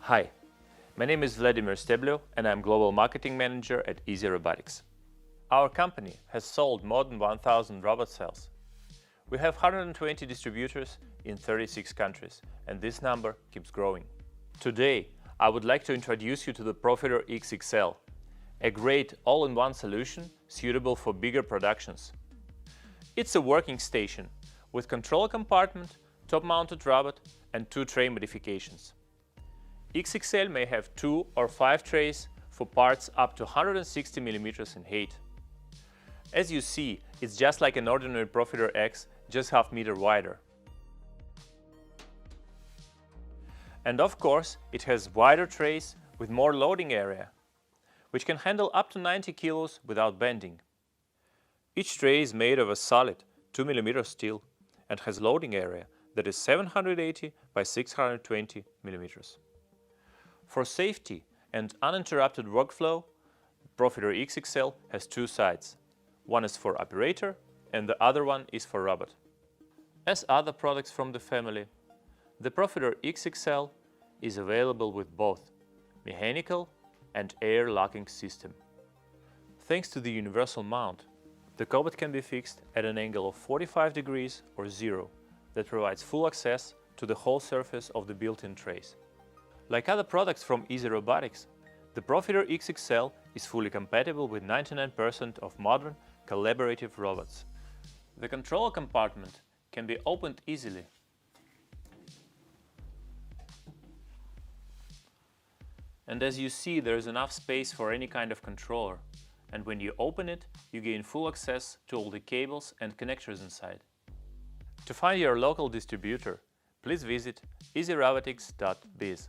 Hi, my name is Vladimir Steblyo and I'm Global Marketing Manager at EasyRobotics. Our company has sold more than 1,000 robot cells. We have 120 distributors in 36 countries and this number keeps growing. Today, I would like to introduce you to the Profeeder X-XL, a great all-in-one solution suitable for bigger productions. It's a working station with control compartment, top-mounted robot and 2 tray modifications. X-XL may have 2 or 5 trays for parts up to 160 mm in height. As you see, it's just like an ordinary Profeeder X, just half meter wider. And of course, it has wider trays with more loading area, which can handle up to 90 kilos without bending. Each tray is made of a solid 2 mm steel and has loading area that is 780 by 620 mm. For safety and uninterrupted workflow, Profeeder X-XL has 2 sides. One is for operator and the other one is for robot. As other products from the family, the Profeeder X-XL is available with both mechanical and air locking system. Thanks to the universal mount, the cobot can be fixed at an angle of 45 degrees or 0 that provides full access to the whole surface of the built-in trays. Like other products from EasyRobotics, the Profeeder X-XL is fully compatible with 99% of modern collaborative robots. The control compartment can be opened easily. And as you see, there is enough space for any kind of controller. And when you open it, you gain full access to all the cables and connectors inside. To find your local distributor, please visit easyrobotics.biz.